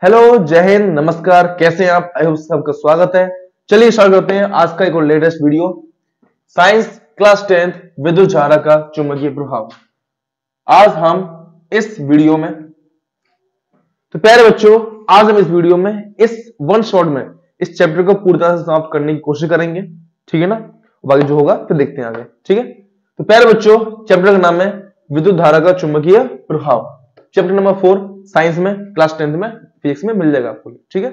Hello, जय हिंद, नमस्कार। कैसे हैं आप? आई होप सबका स्वागत है। चलिए स्टार्ट करते हैं आज का एक और latest video. Science class 10th विद्युत धारा का चुंबकीय प्रभाव। आज हम इस वीडियो में तो प्यारे बच्चों, आज हम इस वीडियो में इस वन शॉट में इस चैप्टर को पूरी तरह से समाप्त करने की कोशिश करेंगे। ठीक है ना? बाकी जो होगा फिर देखते हैं आगे। ठीक है, तो प्यारे बच्चों, चैप्टर का नाम है विद्युत धारा का चुंबकीय प्रभाव। चैप्टर नंबर 4 साइंस में क्लास 10th में फिजिक्स में मिल जाएगा आपको। ठीक है,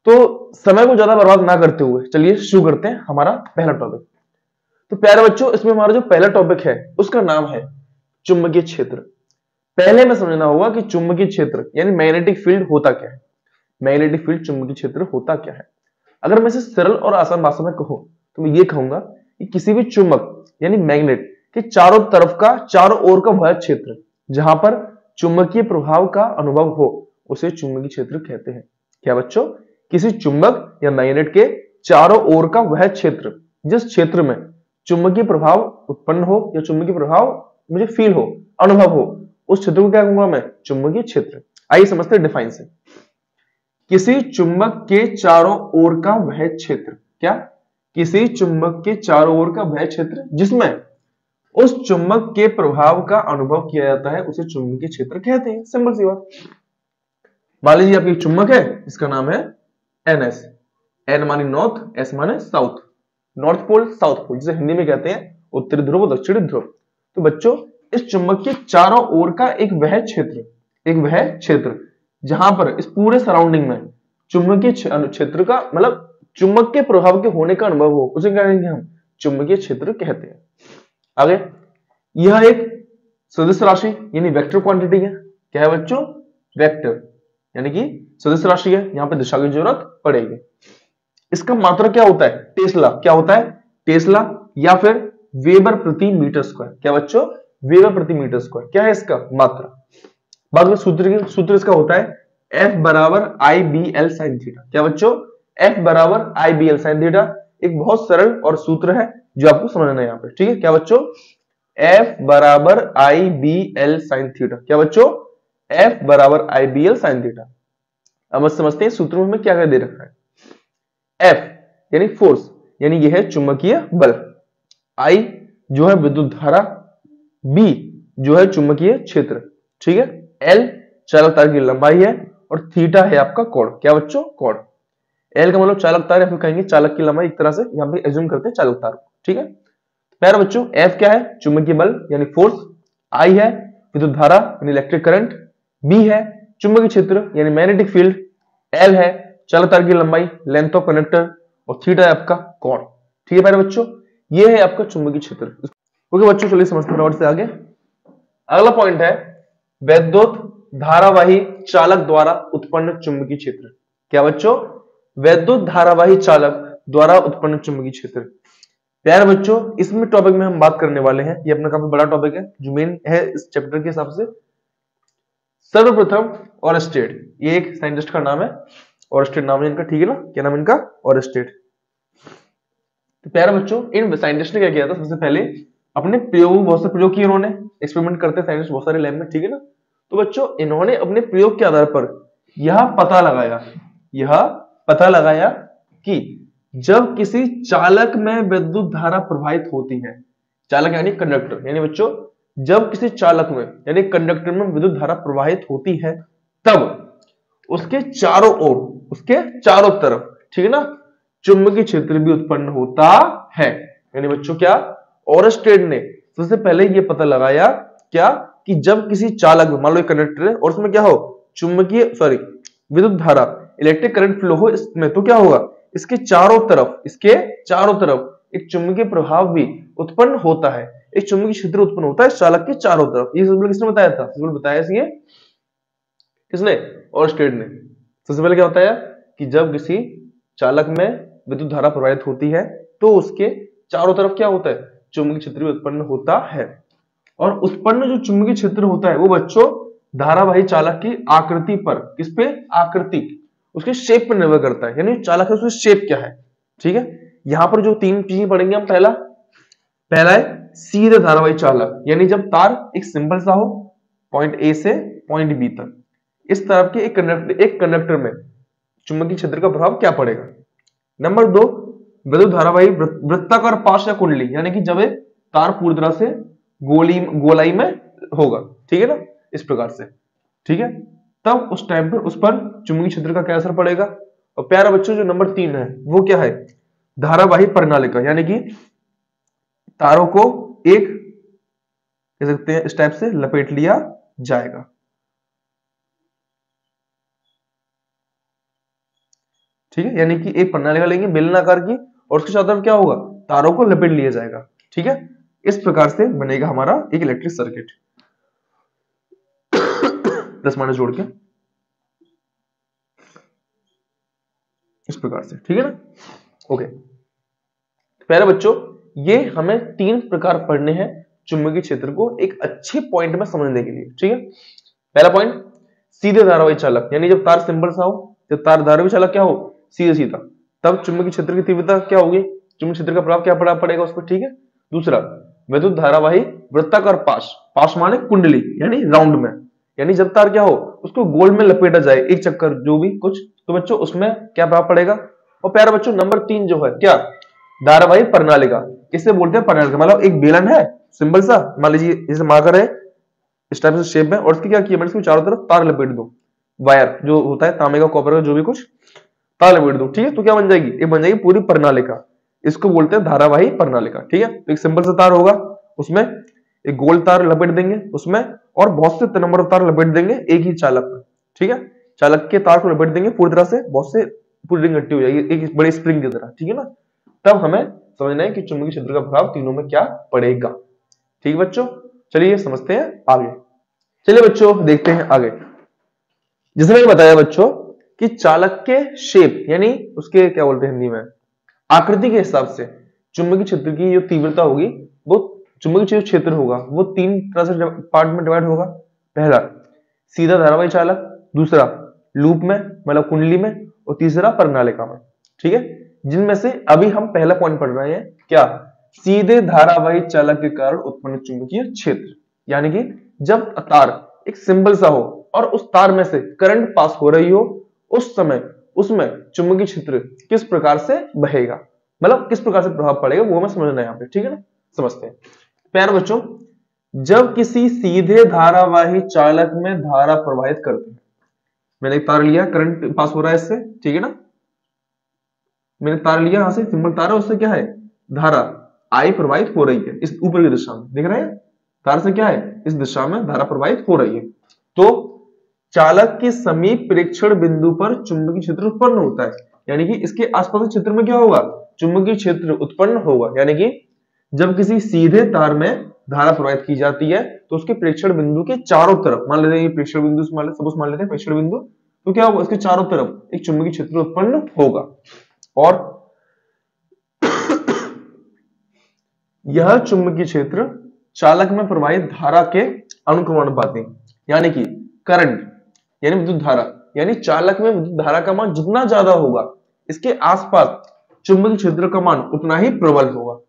तो समय को ज्यादा बर्बाद ना करते हुए चलिए शुरू करते हैं हमारा पहला टॉपिक। तो प्यारे बच्चों, इसमें हमारा जो पहला टॉपिक है उसका नाम है चुंबकीय क्षेत्र। पहले में समझना होगा कि चुंबकीय क्षेत्र यानी मैग्नेटिक फील्ड होता क्या है। मैग्नेटिक फील्ड, चुंबकीय क्षेत्र होता क्या है। अगर मैं इसे सरल और आसान भाषा में कहूं तो मैं ये कहूंगा कि किसी भी चुंबक यानी मैग्नेट के चारों तरफ का, चारों ओर का वह क्षेत्र जहां पर चुंबकीय प्रभाव का अनुभव हो उसे चुंबकीय क्षेत्र कहते हैं। क्या बच्चों? किसी चुंबक या मैग्नेट के चारों ओर का वह क्षेत्र जिस क्षेत्र में चुंबकीय प्रभाव उत्पन्न हो या चुंबकीय प्रभाव मुझे फील हो, अनुभव हो, उस क्षेत्र को क्या कहूंगा मैं? चुंबकीय क्षेत्र। आइए समझते हैं डिफाइन से। किसी चुंबक के चारों ओर का वह क्षेत्र, क्या? किसी चुंबक के चारों ओर का वह क्षेत्र जिसमें उस चुंबक के प्रभाव का अनुभव किया जाता है उसे चुंबकीय क्षेत्र कहते हैं। सिंपल सी बात। मान लीजिए आपकी चुंबक है, इसका नाम है NS। N माने नॉर्थ, S माने south. North pole, south pole, जिसे हिंदी में कहते हैं उत्तरी ध्रुव, दक्षिणी ध्रुव। तो बच्चों, इस चुंबक के चारों ओर का एक वह क्षेत्र जहां पर इस पूरे सराउंडिंग में चुंबकीय क्षेत्र का मतलब चुंबक के प्रभाव के होने का अनुभव हो उसे क्या कहेंगे हम? चुंबकीय क्षेत्र कहते हैं। आगे, यह एक सदिश राशि यानी वेक्टर क्वांटिटी है। क्या है बच्चों? वेक्टर यानी कि सदिश राशि है, यहां पे दिशा की जरूरत पड़ेगी। इसका मात्रा क्या होता है? टेस्ला। क्या होता है? टेस्ला या फिर वेबर प्रति मीटर स्क्वायर। क्या बच्चों? वेबर प्रति मीटर स्क्वायर। क्या है इसका मात्रा? बात में सूत्र इसका होता है F बराबर IBL sin थीटा। क्या बच्चों? F बराबर IBL sin थीटा एक बहुत सरल और सूत्र है जो आपको समझना है यहाँ पे। ठीक है, क्या बच्चों? F बराबर IBL sin थीटा। क्या बच्चों? F बराबर IBL sin थीटा। अब समझते हैं सूत्र में हमें क्या क्या दे रखा है। F यानी फोर्स, यानी यह है चुंबकीय बल। I जो है विद्युत धारा, B जो है चुंबकीय क्षेत्र। ठीक है, L चालक तार की लंबाई है और थीटा है आपका कोण। क्या बच्चों? कोण। L का मतलब चालक तार या फिर कहेंगे चालक की लंबाई, एक तरह से यहां पे एज्यूम करते हैं चालक तार को। ठीक है, प्यारे बच्चों, F क्या है? चुंबकीय बल यानी फोर्स। I है विद्युत धारा यानी इलेक्ट्रिक करंट। B है चुंबकीय क्षेत्र यानी मैग्नेटिक फील्ड। L है चालक तार की लंबाई, लेंथ ऑफ कंडक्टर, और थीटा है आपका कोण। ठीक है प्यारे बच्चों, ये है आपका चुंबकीय क्षेत्र। ओके बच्चों, चलिए समझते हैं और से आगे। अगला पॉइंट है वैद्युत धारावाही चालक द्वारा उत्पन्न चुंबकीय क्षेत्र। क्या बच्चों? वैद्युत धारावाही चालक द्वारा उत्पन्न चुंबकीय क्षेत्र। प्यारे बच्चों, इसमें टॉपिक में हम बात करने वाले हैं, ये अपना काफी बड़ा टॉपिक है जो मेन है इस चैप्टर के हिसाब से। सर्वप्रथम ऑरस्टेड, ये एक साइंटिस्ट का नाम है, ऑरस्टेड नाम है इनका। ठीक है ना? क्या नाम इनका? ऑरस्टेड। तो प्यारे बच्चों, इन साइंटिस्ट ने क्या किया था? सबसे पहले अपने बहुत से प्रयोग किए इन्होंने। एक्सपेरिमेंट करते हैं साइंटिस्ट बहुत सारे लैब में। ठीक है ना? तो बच्चों, इन्होंने अपने प्रयोग के आधार पर यह पता लगाया कि जब किसी चालक में विद्युत धारा प्रवाहित होती है, चालक यानी कंडक्टर, यानी बच्चों जब किसी चालक में यानी कंडक्टर में विद्युत धारा प्रवाहित होती है तब उसके चारों ओर, उसके चारों तरफ, ठीक है ना, चुंबकीय क्षेत्र भी उत्पन्न होता है। यानी बच्चों क्या? ऑरस्टेड ने सबसे पहले यह पता लगाया क्या कि जब किसी चालक में, मान लो एक कंडक्टर है और उसमें क्या हो? विद्युत धारा, इलेक्ट्रिक करंट फ्लो हो इसमें, तो क्या होगा? इसके चारों तरफ एक चुंबकीय प्रभाव भी उत्पन्न होता है, एक चुंबकीय क्षेत्र उत्पन्न होता है चालक के चारों तरफ। ये किसने बताया था? बताया ये किसने? ऑरस्टेड ने। सबसे पहले क्या होता है कि जब किसी चालक में विद्युत धारा प्रवाहित होती है तो उसके चारों तरफ क्या होता है? चुंबकीय क्षेत्र भी उत्पन्न होता है। और उत्पन्न जो चुंबकीय क्षेत्र होता है वो बच्चों धारावाही चालक की आकृति पर, किस पे? आकृति, उसके शेप पर निर्भर करता है। यानी चालक है उसकी शेप क्या है। ठीक है, यहां पर जो तीन चीजें पढ़ेंगे हम, पहला है सीधे धारावाही चालक, यानी जब तार एक सिंपल सा हो पॉइंट ए से पॉइंट बी तक, इस तरफ के एक कंडक्टर में चुंबकीय क्षेत्र का प्रभाव क्या पड़ेगा। नंबर 2, विद्युत धारावाही वृत्ताकार पाश या कुंडली, यानी कि जब एक तार पूरी तरह से गोलाई में होगा, ठीक है ना, इस प्रकार से, ठीक है, तब उस टाइम पर उस पर चुंबकीय क्षेत्र का क्या असर पड़ेगा। और प्यारा बच्चों जो नंबर 3 है वो क्या है, धारावाही प्रणालिका, यानी कि तारों को एक कह सकते हैं इस टाइप से लपेट लिया जाएगा, ठीक है, यानी कि एक प्रणालिका लेंगे बेलनाकार की और उसके चारों तरफ क्या होगा, तारों को लपेट लिया जाएगा, ठीक है। इस प्रकार से बनेगा हमारा एक इलेक्ट्रिक सर्किट प्लस माइनस जोड़ के इस प्रकार से, ठीक है ना। ओके, प्यारे बच्चों ये हमें 3 प्रकार पढ़ने हैं चुंबकीय क्षेत्र को एक अच्छे पॉइंट में समझने के लिए, ठीक है। पहला पॉइंट, सीधे धारावाही चालक, यानी जब तार सिंपल सा हो, जब तार धारावाही चालक क्या हो, सीधे सीधा, तब चुंबकीय क्षेत्र की तीव्रता क्या होगी, चुंबकीय क्षेत्र का प्रभाव क्या पड़ेगा उस पर, ठीक है। दूसरा, विद्युत धारावाही वृत्ताकार पाश माने कुंडली, यानी राउंड में, यानी जब तार क्या हो उसको गोल में लपेटा जाए, एक चक्कर जो भी कुछ, तो बच्चों उसमें क्या प्रभाव पड़ेगा। और प्यारे बच्चों नंबर 3 जो है क्या, धारावाही प्रणालिका, किसे बोलते हैं प्रणालिका, मतलब एक बेलन है सिंपल सा, मान लीजिए जैसे मार्कर है इस टाइप से शेप में, और इसकी क्या किया मैंने, इसको चारों तरफ तार लपेट दो, वायर जो होता है तांबे का कॉपर का जो भी कुछ, तार लपेट दो, ठीक है, तो क्या बन जाएगी, ये बन जाएगी पूरी प्रणालिका, इसको बोलते हैं धारावाही प्रणालिका, ठीक है। तो एक सिंपल सा तार होगा, उसमें एक गोल तार लपेट देंगे उसमें, और बहुत से नंबर ऑफ तार लपेट देंगे एक ही चालक में, ठीक है, चालक के तार को लपेट देंगे पूरी तरह से, बहुत से पूरी रिंग इकट्ठी हो जाएगी एक बड़ी स्प्रिंग की तरह, ठीक है ना। तब हमें समझना है कि चुंबकीय क्षेत्र का प्रभाव तीनों में क्या पड़ेगा, ठीक है बच्चों। चलिए समझते हैं आगे। चलिए बच्चों देखते हैं आगे। जैसे मैंने बताया बच्चों कि चालक के शेप, यानी उसके क्या बोलते हैं हिंदी में, आकृति के हिसाब से चुंबकीय क्षेत्र की जो तीव्रता होगी, वो चुंबकीय क्षेत्र होगा वो 3 तरह से पार्ट में डिवाइड होगा। पहला सीधा धारावाही चालक, दूसरा लूप में मतलब कुंडली में, और तीसरा प्रणालिका में, ठीक है। जिनमें से अभी हम पहला पॉइंट पढ़ रहे हैं क्या, सीधे धारावाही चालक के कारण उत्पन्न चुंबकीय क्षेत्र, यानी कि जब तार एक सिंबल सा हो और उस तार में से करंट पास हो रही हो, उस समय उसमें चुंबकीय क्षेत्र किस प्रकार से बहेगा, मतलब किस प्रकार से प्रभाव पड़ेगा, वो हमें समझना है यहाँ पे, ठीक है ना। समझते हैं प्यारे बच्चों, जब किसी सीधे धारावाही चालक में धारा प्रवाहित करते हैं, मैंने एक तार लिया, करंट पास हो रहा है इससे, ठीक है ना, मैंने तार लिया यहां से, सिंपल तार है, उससे क्या है, धारा आई प्रवाहित हो रही है इस ऊपर की दिशा में, देख रहे हैं, तार से क्या है, इस दिशा में धारा प्रवाहित हो रही है। तो चालक के समीप प्रेक्षण बिंदु पर चुंबकीय क्षेत्र उत्पन्न होता है, यानी कि इसके आसपास के क्षेत्र में क्या होगा, चुंबकीय क्षेत्र उत्पन्न होगा, यानी कि जब किसी सीधे तार में धारा प्रवाहित की जाती है तो उसके प्रेक्षण बिंदु के चारों तरफ, मान लेते हैं प्रेक्षण बिंदु, सपोज मान लेते हैं प्रेक्षण बिंदु, तो क्या होगा, उसके चारों तरफ एक चुंबकीय क्षेत्र उत्पन्न होगा, और यह चुंबकीय क्षेत्र चालक में प्रवाहित धारा के अनुक्रमानुपाती, यानी कि करंट यानी विद्युत धारा, यानी चालक में विद्युत धारा का मान जितना ज्यादा होगा, इसके आसपास चुंबकीय क्षेत्र का मान उतना ही प्रबल होगा।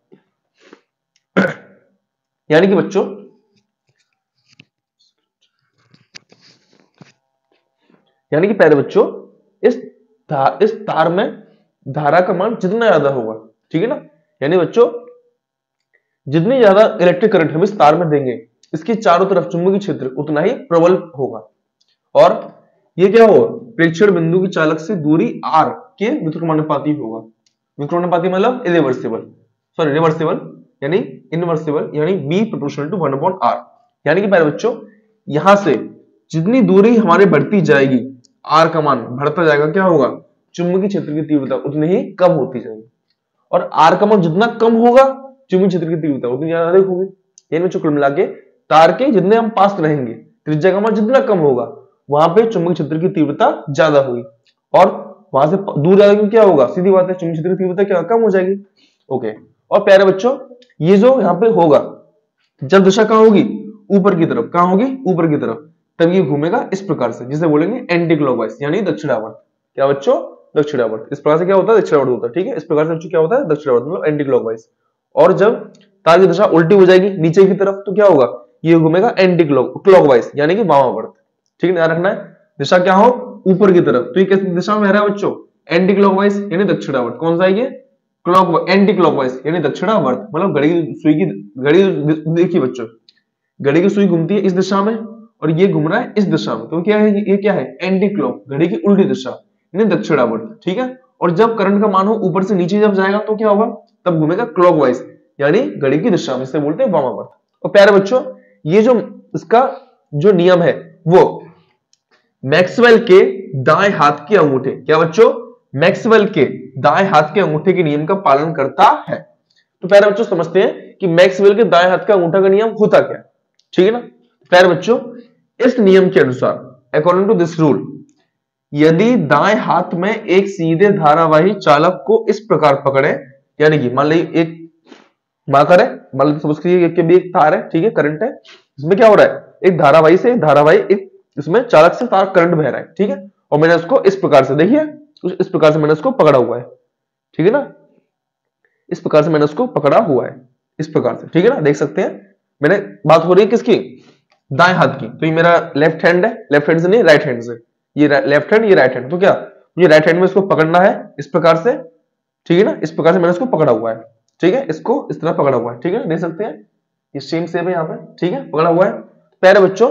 यानी कि बच्चों यानी कि पहले बच्चों इस तार में धारा का मान जितना ज्यादा होगा, ठीक है ना, यानी बच्चों जितनी ज्यादा इलेक्ट्रिक करंट हम इस तार में देंगे, इसके चारों तरफ चुंबकीय क्षेत्र उतना ही प्रबल होगा, और ये क्या होगा, प्रेक्षण बिंदु की चालक से दूरी r के व्युत्क्रमानुपाती होगा। व्युत्क्रमानुपाती मतलब रिवर्सिबल यानी इनवर्सिबल, यानी b प्रोपोर्शनल टू 1/r, यानी कि पहले बच्चों यहां से जितनी दूरी हमारे बढ़ती जाएगी, r का मान बढ़ता जाएगा, क्या होगा, चुंबकीय क्षेत्र की तीव्रता उतनी ही कम होती जाएगी, और r का मान जितना कम होगा चुंबकीय क्षेत्र की तीव्रता उतनी ज्यादा अधिक होगी। यानी बच्चों कुल मिला के तार के जितने हम पास रहेंगे, त्रिज्या का मान जितना कम होगा, वहां पे चुंबकीय क्षेत्र की तीव्रता ज्यादा होगी, और वहां से दूर जाएगा क्या होगा, सीधी बात है, चुंबकीय क्षेत्र की तीव्रता क्या कम हो जाएगी। ओके, और प्यारे बच्चों ये जो यहाँ पे होगा, जब दिशा कहां होगी, ऊपर की तरफ, कहां होगी, ऊपर की तरफ, तब ये घूमेगा इस प्रकार से, जिसे बोलेंगे एंटी क्लॉकवाइज, यानी दक्षिणावर्त। क्या बच्चों, दक्षिणावर्त। इस प्रकार से क्या होता है, दक्षिणावर्त होता है, ठीक है। इस प्रकार से बच्चों क्या होता है, दक्षिणावर्त मतलब एंटी क्लॉकवाइज। और जब तार की दिशा उल्टी हो जाएगी नीचे की तरफ, तो क्या होगा, ये घूमेगा एंटी क्लॉकवाइज, यानी कि वामावर्त, ठीक है, ध्यान रखना है। दिशा क्या हो, ऊपर की तरफ, तो ये किस दिशा में बह रहा है बच्चों, एंटी क्लॉकवाइज यानी दक्षिणावर्त। कौन सा है ये, क्लॉक एंटी क्लॉकवाइज यानी दक्षिणावर्त। मतलब घड़ी की सुई की घड़ी देखिए बच्चों, घड़ी की सुई घूमती है इस दिशा में और ये घूम रहा है इस दिशा में, तो क्या है, ये क्या है, एंटी क्लॉक, घड़ी की उल्टी दिशा यानी दक्षिणावर्त। ठीक है, और जब करंट का मान हो ऊपर से नीचे जब जाएगा तो क्या होगा, तब घूमेगा क्लॉकवाइज यानी घड़ी की दिशा में, इसे बोलते हैं वामावर्त। और प्यारे बच्चों, ये जो इसका जो नियम है वो मैक्सवेल के दाएं हाथ के अंगूठे, क्या बच्चों, मैक्सवेल के दाएं हाथ के अंगूठे के नियम का पालन करता है। तो प्यारे बच्चों समझते हैं कि मैक्सवेल के दाएं हाथ का अंगूठा का नियम होता क्या, ठीक है ना। प्यारे बच्चों, इस नियम के अनुसार, अकॉर्डिंग टू दिस रूल, यदि दाएं हाथ में एक सीधे धारावाही चालक को इस प्रकार पकड़े, यानी कि मान लीजिए एक मार्कर है, मान लीजिए सपोज कीजिए कि भी एक तार है, ठीक है, करंट है, इसमें क्या हो रहा है, एक धारावाही से धारावाही, एक इसमें चालक से तार करंट बह रहा है, ठीक है, और मैंने उसको इस प्रकार से, देखिए इस प्रकार से मैंने उसको पकड़ा हुआ है, ठीक है ना, इस प्रकार से मैंने उसको पकड़ा हुआ है, इस प्रकार से, ठीक है ना, देख सकते हैं। मैंने बात हो रही है किसकी, दाएं हाथ की, तो ये मेरा लेफ्ट हैंड है, लेफ्ट हैंड से नहीं राइट हैंड से, ये लेफ्ट हैंड, ये राइट हैंड, तो क्या मुझे राइट हैंड में इसको पकड़ना है इस प्रकार से, ठीक है ना, इस प्रकार से मैंने इसको पकड़ा हुआ है, ठीक है, इसको इस तरह पकड़ा हुआ है, ठीक है, देख सकते हैं, ये सेम शेप है यहाँ पे, ठीक है, पकड़ा हुआ है। प्यारे बच्चों,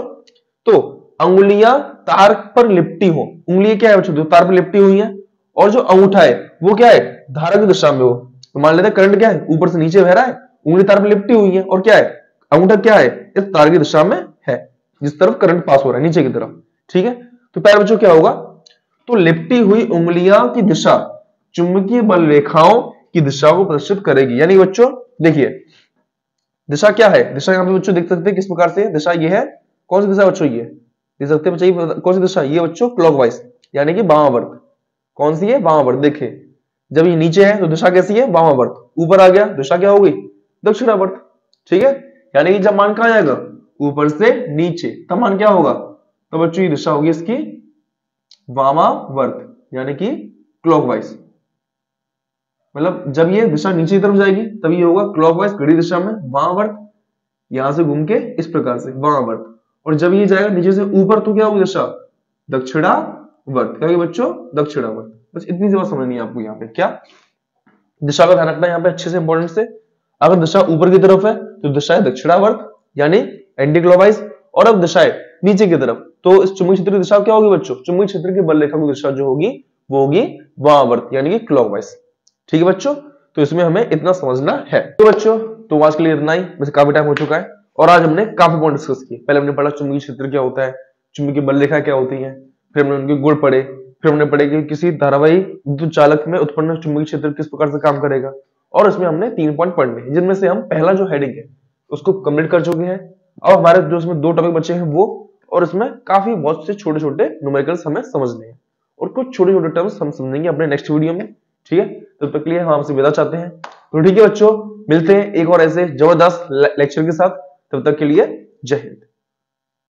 तो अंगुलियां तार पर लिपटी हो, उंगली क्या है बच्चों, जो तार पर लिपटी हुई है, और जो अंगूठा है वो क्या है, धारा की दिशा में हो, तो मान लेते हैं करंट क्या है, ऊपर से नीचे बह रहा है, उंगली तार पर लिपटी हुई है, और क्या है, अंगूठा क्या है, इस तार की दिशा में है, जिस तरफ करंट पास हो रहा है, नीचे की तरफ, ठीक है। तो प्यारे बच्चों क्या होगा, तो लिपटी हुई उंगलियां की दिशा चुंबकीय बल रेखाओं की दिशा को प्रदर्शित करेगी। यानी बच्चों देखिए, दिशा क्या है, दिशा यहाँ पे बच्चों देख सकते हैं किस प्रकार से, दिशा ये है, कौन सी दिशा बच्चों, ये देख सकते हैं बच्चों, कौन सी दिशा, ये बच्चों क्लॉकवाइज यानी कि वामावर्त। कौन सी है, वामावर्त। देखिए जब ये नीचे है तो दिशा कैसी है, वामावर्त, ऊपर आ गया दिशा क्या होगी, दक्षिणावर्त, ठीक है। यानी कि जब मान कहां जाएगा, ऊपर से नीचे, तब मान क्या होगा, तो बच्चों ये दिशा होगी इसकी वामावर्त यानी कि क्लॉकवाइज। मतलब जब ये दिशा नीचे की तरफ जाएगी तब ये होगा क्लॉकवाइज, घड़ी दिशा में वामावर्त, यहां से घूम के इस प्रकार से वामावर्त, और जब ये जाएगा नीचे से ऊपर तो क्या होगी दिशा, दक्षिणावर्त, क्या होगी बच्चों, दक्षिणावर्त। बस इतनी सी बात समझनी है आपको यहाँ पे, क्या दिशा का ध्यान रखना है यहाँ पे अच्छे से, इंपॉर्टेंट से। अगर दिशा ऊपर की तरफ है तो दिशा है दक्षिणावर्त यानी एंटी क्लॉकवाइज, और अब दिशा है नीचे की तरफ तो इस चुंबकीय क्षेत्र की दिशा क्या होगी बच्चों, चुंबकीय क्षेत्र की बल रेखा की दिशा जो होगी वो होगी वामावर्त यानी कि क्लॉकवाइज, ठीक है बच्चों। तो इसमें हमें इतना समझना है। तो बच्चों, तो आज के लिए इतना ही, वैसे काफी टाइम हो चुका है और आज हमने काफी पॉइंट डिस्कस किए। पहले हमने पढ़ा चुंबकीय क्षेत्र क्या होता है, चुंबकीय बल रेखा क्या होती है, फिर हमने उनके गुण पढ़े, फिर हमने पढ़े कि किसी धारावाही विद्युत चालक में उत्पन्न चुंबकीय क्षेत्र किस प्रकार से काम करेगा, और इसमें हमने 3 पॉइंट पढ़ने, जिनमें से हम पहला जो हेडिंग है उसको कंप्लीट कर चुके हैं। अब हमारे जो इसमें 2 टॉपिक बचे हैं वो, और इसमें काफी बहुत से छोटे छोटे न्यूमेरिकल्स हमें समझने हैं, और कुछ छोटे छोटे टर्म्स हम समझेंगे अपने नेक्स्ट वीडियो में, ठीक है। तब तक के लिए हम आपसे विदा चाहते हैं। तो ठीक है बच्चों, मिलते हैं एक और ऐसे जबरदस्त लेक्चर के साथ, तब तक के लिए जय हिंद।